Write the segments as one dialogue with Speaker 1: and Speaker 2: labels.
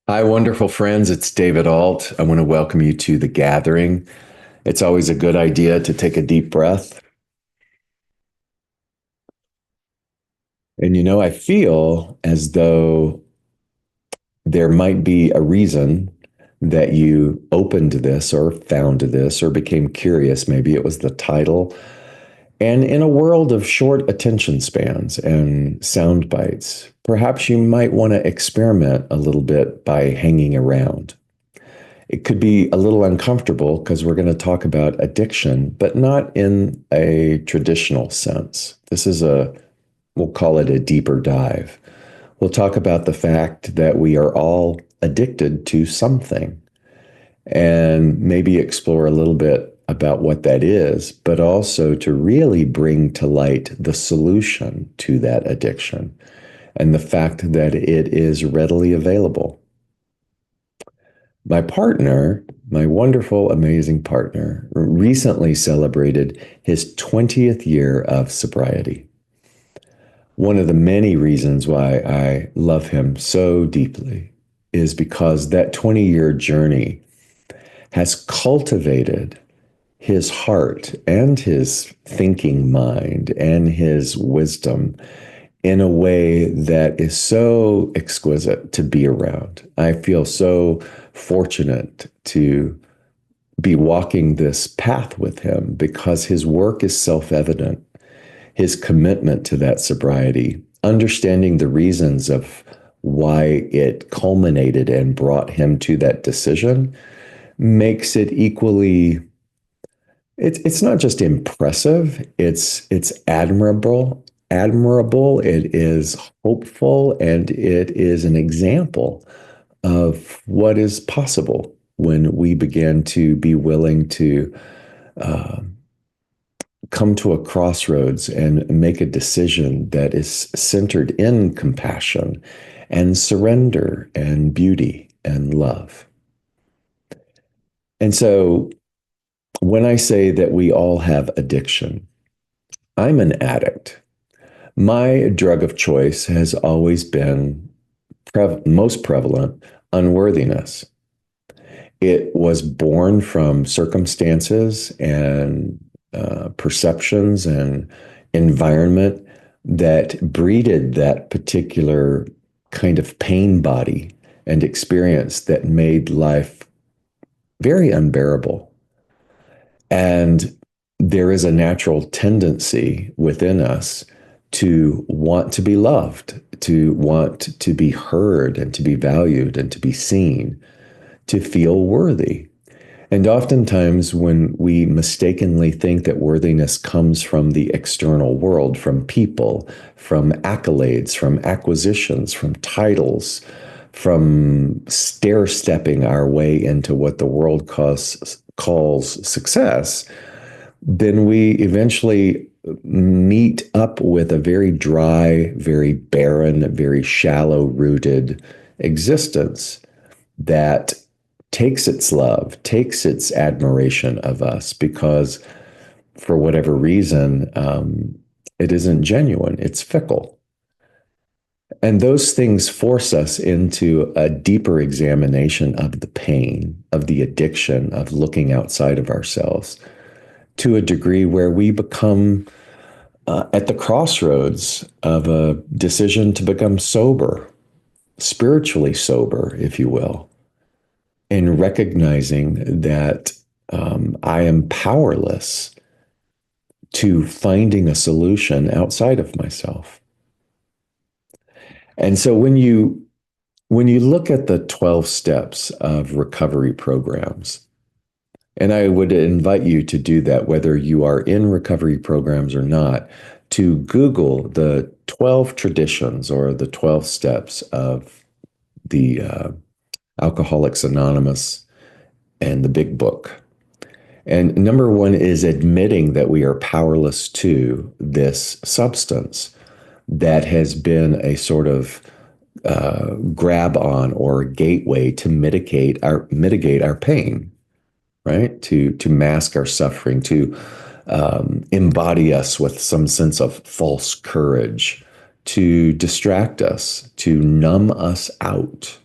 Speaker 1: Hi, wonderful friends. It's David Ault. I want to welcome you to the gathering. It's always a good idea to take a deep breath. And I feel as though there might be a reason that you opened this or found this or became curious. Maybe it was the title. And in a world of short attention spans and sound bites, perhaps you might want to experiment a little bit by hanging around. It could be a little uncomfortable because we're going to talk about addiction, but not in a traditional sense. We'll call it a deeper dive. We'll talk about the fact that we are all addicted to something and maybe explore a little bit about what that is, but also to really bring to light the solution to that addiction and the fact that it is readily available. My partner, my wonderful, amazing partner, recently celebrated his 20th year of sobriety. One of the many reasons why I love him so deeply is because that 20-year journey has cultivated his heart and his thinking mind and his wisdom in a way that is so exquisite to be around. I feel so fortunate to be walking this path with him because his work is self-evident. His commitment to that sobriety, understanding the reasons of why it culminated and brought him to that decision, makes it equally. It's not just impressive, it's admirable. Admirable, it is hopeful, and it is an example of what is possible when we begin to be willing to uh, come to a crossroads and make a decision that is centered in compassion and surrender and beauty and love. And so when I say that we all have addiction, I'm an addict. My drug of choice has always been most prevalent unworthiness. It was born from circumstances and perceptions and environment that breeded that particular kind of pain body and experience that made life very unbearable. And there is a natural tendency within us to want to be loved, to want to be heard and to be valued and to be seen, to feel worthy. And oftentimes, when we mistakenly think that worthiness comes from the external world, from people, from accolades, from acquisitions, from titles, from stair stepping our way into what the world calls success, then we eventually meet up with a very dry, very barren, very shallow rooted existence that takes its love, takes its admiration of us because for whatever reason, it isn't genuine, it's fickle. And those things force us into a deeper examination of the pain, of the addiction, of looking outside of ourselves to a degree where we become at the crossroads of a decision to become sober, spiritually sober, if you will, in recognizing that I am powerless to finding a solution outside of myself. And so when you look at the 12 steps of recovery programs, and I would invite you to do that, whether you are in recovery programs or not, to Google the 12 traditions or the 12 steps of the Alcoholics Anonymous and the Big Book. And number one is admitting that we are powerless to this substance that has been a sort of grab on or gateway to mitigate our pain, right? To mask our suffering, to embody us with some sense of false courage, to distract us, to numb us out.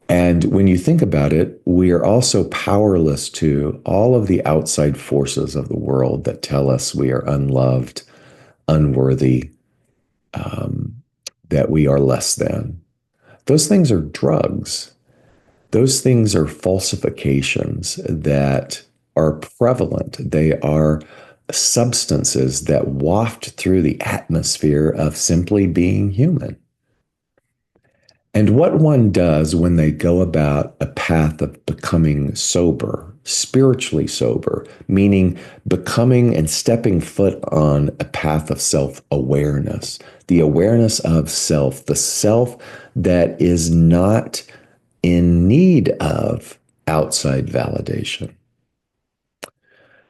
Speaker 1: And when you think about it, we are also powerless to all of the outside forces of the world that tell us we are unloved, unworthy, um, that we are less than. Those things are drugs. Those things are falsifications that are prevalent. They are substances that waft through the atmosphere of simply being human. And what one does when they go about a path of becoming sober, spiritually sober, meaning becoming and stepping foot on a path of self awareness, the awareness of self, the self that is not in need of outside validation.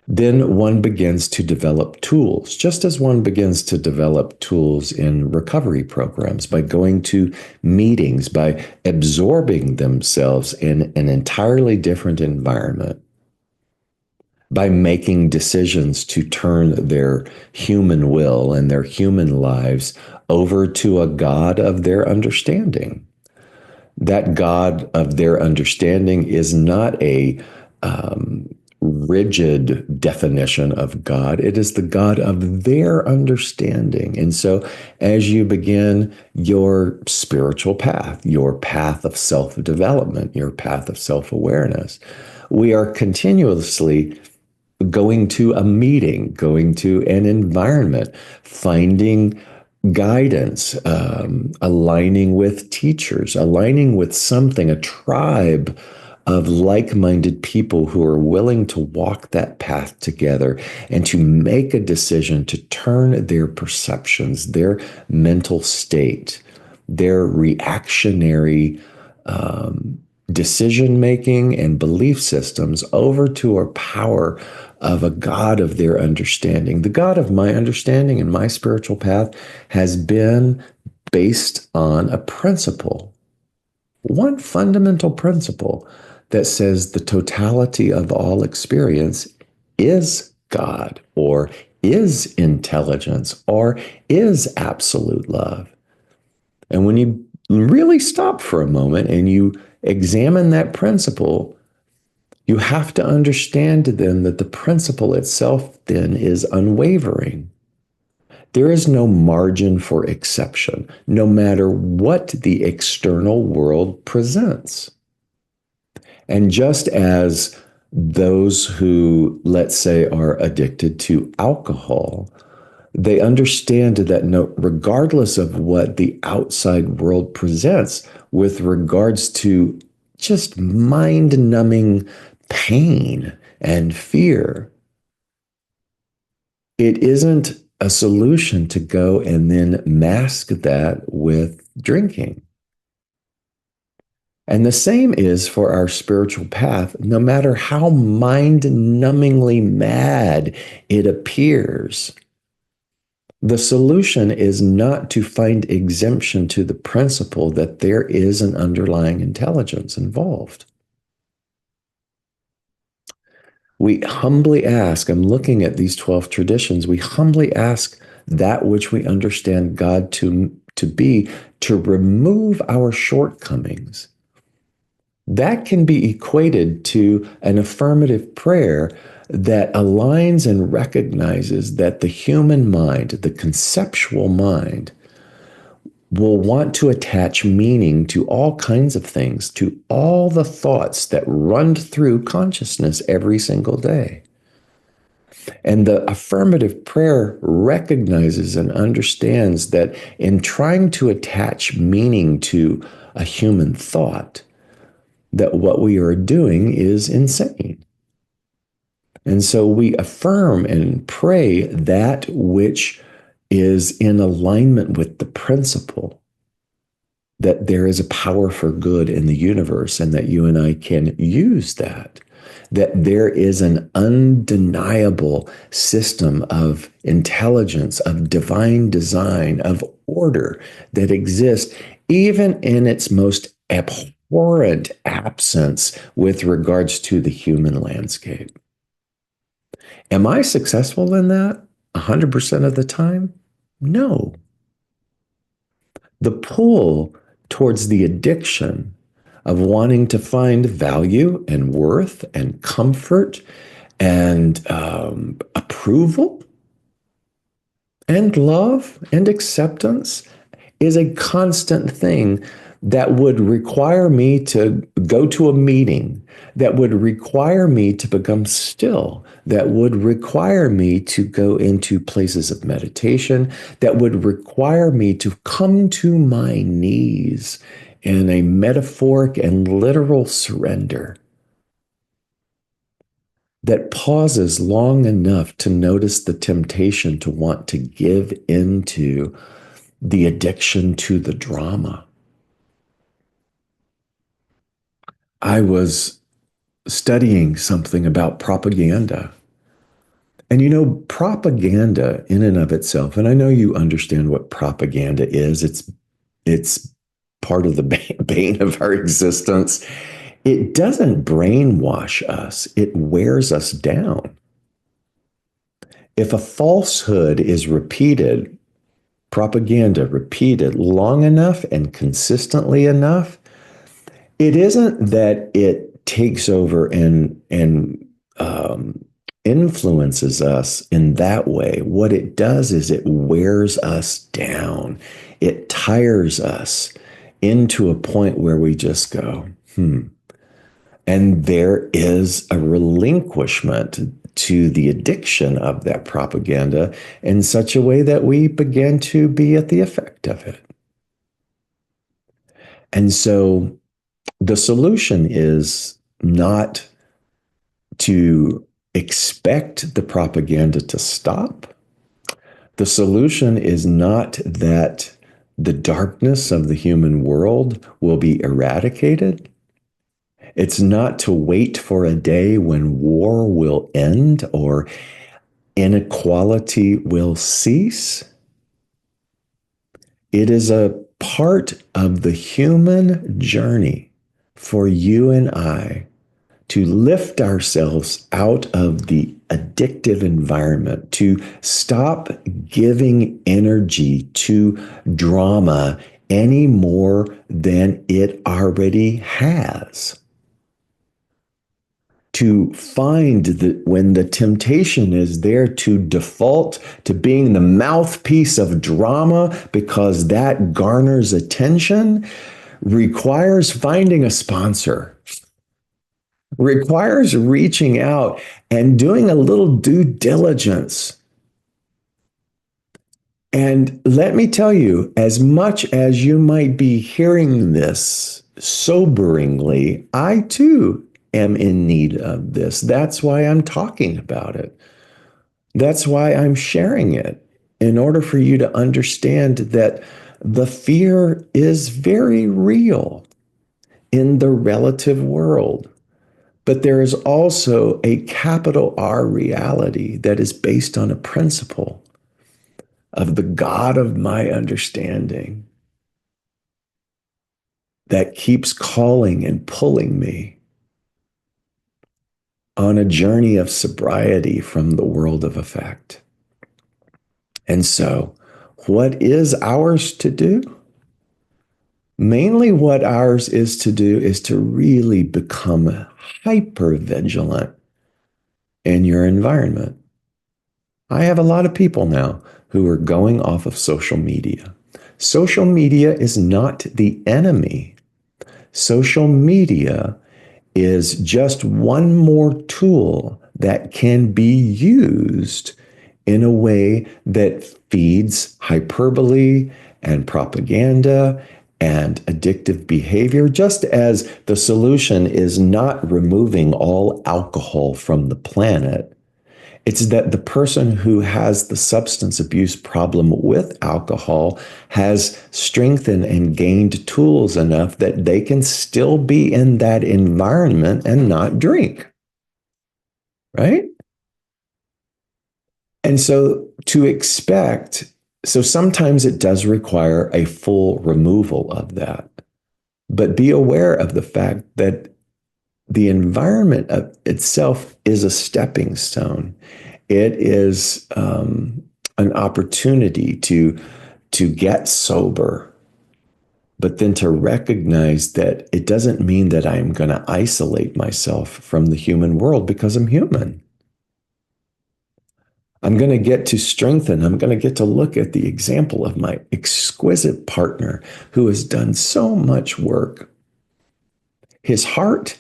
Speaker 1: Then one begins to develop tools, just as one begins to develop tools in recovery programs by going to meetings, by absorbing themselves in an entirely different environment, by making decisions to turn their human will and their human lives over to a God of their understanding. That God of their understanding is not a rigid definition of God. It is the God of their understanding. And so, as you begin your spiritual path, your path of self development, your path of self awareness, we are continuously going to a meeting, going to an environment, finding guidance, aligning with teachers, aligning with something, a tribe of like minded people who are willing to walk that path together and to make a decision to turn their perceptions, their mental state, their reactionary decision making and belief systems over to a power of a God of their understanding. The God of my understanding and my spiritual path has been based on a principle, one fundamental principle that says the totality of all experience is God, or is intelligence, or is absolute love. And when you really stop for a moment and you examine that principle, you have to understand then that the principle itself then is unwavering. There is no margin for exception, no matter what the external world presents. And just as those who, let's say, are addicted to alcohol, they understand that no, regardless of what the outside world presents with regards to just mind numbing pain and fear, it isn't a solution to go and then mask that with drinking. And the same is for our spiritual path. No matter how mind numbingly mad it appears, the solution is not to find exemption to the principle that there is an underlying intelligence involved. We humbly ask, I'm looking at these 12 traditions, we humbly ask that which we understand God to be, to remove our shortcomings. That can be equated to an affirmative prayer that aligns and recognizes that the human mind, the conceptual mind, will want to attach meaning to all kinds of things, to all the thoughts that run through consciousness every single day. And the affirmative prayer recognizes and understands that in trying to attach meaning to a human thought, that what we are doing is insane. And so we affirm and pray that which is in alignment with the principle that there is a power for good in the universe and that you and I can use that. That there is an undeniable system of intelligence, of divine design, of order that exists, even in its most abhorrent absence with regards to the human landscape. Am I successful in that 100% of the time? No. The pull towards the addiction of wanting to find value and worth and comfort and approval and love and acceptance is a constant thing that would require me to go to a meeting, that would require me to become still, that would require me to go into places of meditation, that would require me to come to my knees in a metaphoric and literal surrender that pauses long enough to notice the temptation to want to give into the addiction to the drama. I was studying something about propaganda. And propaganda in and of itself, and I know you understand what propaganda is. It's part of the bane of our existence. It doesn't brainwash us, it wears us down. If a falsehood is repeated, propaganda repeated long enough and consistently enough, it isn't that it takes over and influences us in that way. What it does is it wears us down. It tires us into a point where we just go, And there is a relinquishment to the addiction of that propaganda in such a way that we begin to be at the effect of it. And so the solution is not to expect the propaganda to stop. The solution is not that the darkness of the human world will be eradicated. It's not to wait for a day when war will end or inequality will cease. It is a part of the human journey for you and I to lift ourselves out of the addictive environment, to stop giving energy to drama any more than it already has. To find that when the temptation is there to default to being the mouthpiece of drama because that garners attention, requires finding a sponsor, requires reaching out and doing a little due diligence. And let me tell you, as much as you might be hearing this soberingly, I too am in need of this. That's why I'm talking about it. That's why I'm sharing it, in order for you to understand that the fear is very real in the relative world. But there is also a capital R reality that is based on a principle of the God of my understanding that keeps calling and pulling me on a journey of sobriety from the world of effect. And so, what is ours to do? Mainly, what ours is to do is to really become hyper vigilant in your environment. I have a lot of people now who are going off of social media. Social media is not the enemy. Social media is just one more tool that can be used in a way that feeds hyperbole and propaganda and addictive behavior, just as the solution is not removing all alcohol from the planet. It's that the person who has the substance abuse problem with alcohol has strengthened and gained tools enough that they can still be in that environment and not drink, right? And so so sometimes it does require a full removal of that. But be aware of the fact that the environment of itself is a stepping stone. It is an opportunity to get sober, but then to recognize that it doesn't mean that I'm going to isolate myself from the human world because I'm human. I'm going to get to strengthen. I'm going to get to look at the example of my exquisite partner who has done so much work. His heart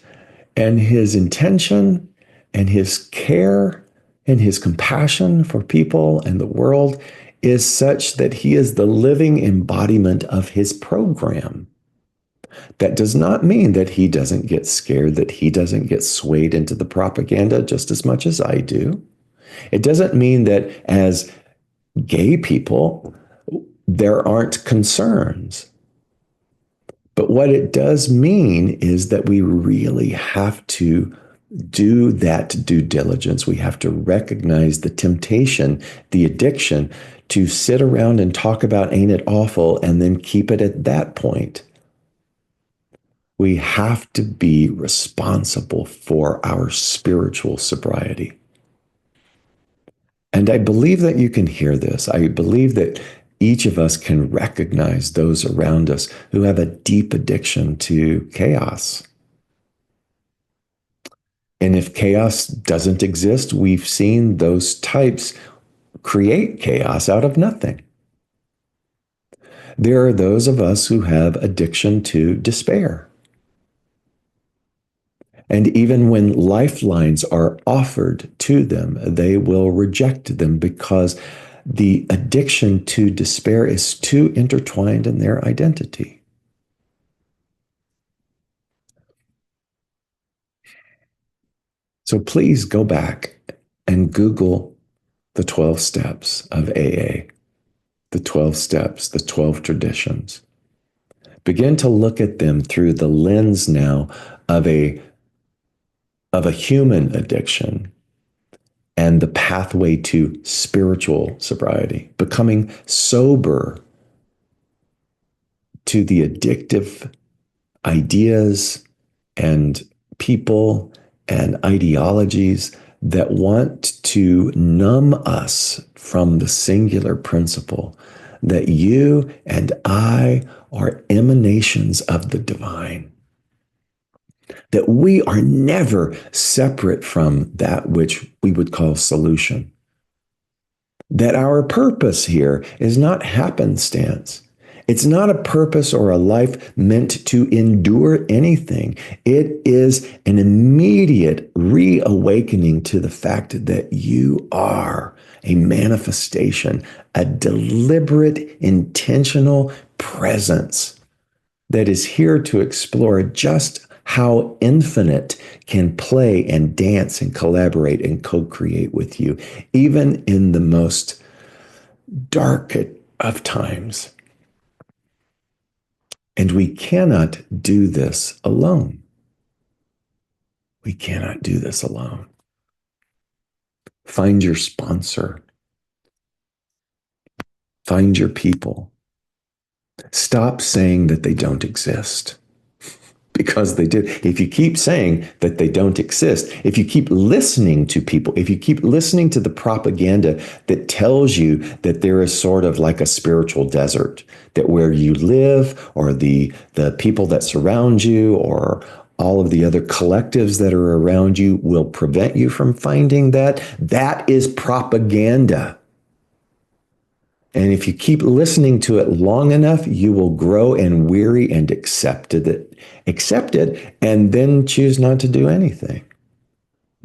Speaker 1: and his intention and his care and his compassion for people and the world is such that he is the living embodiment of his program. That does not mean that he doesn't get scared, that he doesn't get swayed into the propaganda just as much as I do. It doesn't mean that as gay people, there aren't concerns. But what it does mean is that we really have to do that due diligence. We have to recognize the temptation, the addiction to sit around and talk about ain't it awful and then keep it at that point. We have to be responsible for our spiritual sobriety. And I believe that you can hear this. I believe that each of us can recognize those around us who have a deep addiction to chaos. And if chaos doesn't exist, we've seen those types create chaos out of nothing. There are those of us who have addiction to despair. And even when lifelines are offered to them, they will reject them because the addiction to despair is too intertwined in their identity. So please go back and Google the 12 steps of AA, the 12 steps, the 12 traditions. Begin to look at them through the lens now of a human addiction and the pathway to spiritual sobriety, becoming sober to the addictive ideas and people and ideologies that want to numb us from the singular principle that you and I are emanations of the divine, that we are never separate from that which we would call solution, that our purpose here is not happenstance. It's not a purpose or a life meant to endure anything. It is an immediate reawakening to the fact that you are a manifestation, a deliberate, intentional presence that is here to explore just how infinite can play and dance and collaborate and co-create with you, even in the most dark of times. And we cannot do this alone. We cannot do this alone. Find your sponsor. Find your people. Stop saying that they don't exist. Because they do. If you keep saying that they don't exist, if you keep listening to people, if you keep listening to the propaganda that tells you that there is sort of like a spiritual desert, that where you live or the people that surround you or all of the other collectives that are around you will prevent you from finding that, that is propaganda. And if you keep listening to it long enough, you will grow and weary and accept it, and then choose not to do anything.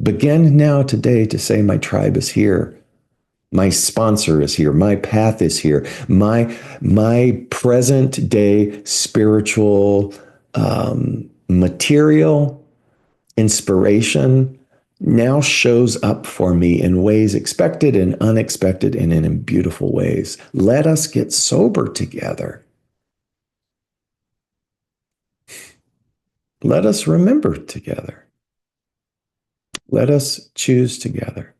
Speaker 1: Begin now today to say, my tribe is here. My sponsor is here. My path is here. My present day spiritual material inspiration now shows up for me in ways expected and unexpected and in beautiful ways. Let us get sober together. Let us remember together. Let us choose together.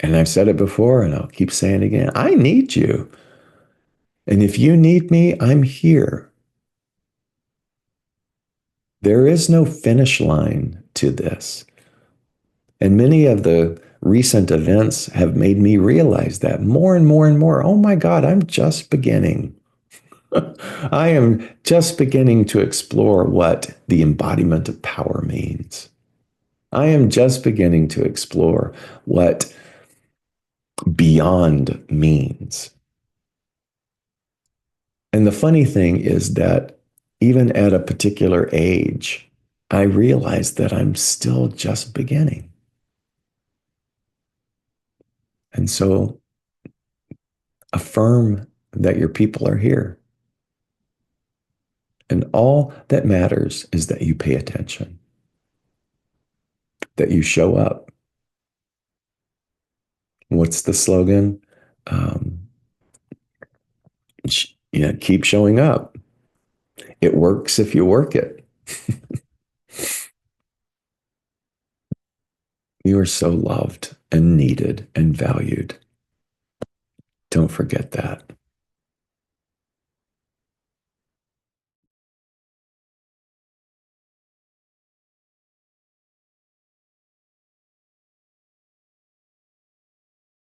Speaker 1: And I've said it before, and I'll keep saying it again. I need you. And if you need me, I'm here. There is no finish line to this. And many of the recent events have made me realize that more and more and more. Oh my God, I'm just beginning. I am just beginning to explore what the embodiment of power means. I am just beginning to explore what beyond means. And the funny thing is that even at a particular age, I realize that I'm still just beginning. And so affirm that your people are here. And all that matters is that you pay attention, that you show up. What's the slogan? Um, keep showing up. It works if you work it. You are so loved and needed and valued. Don't forget that.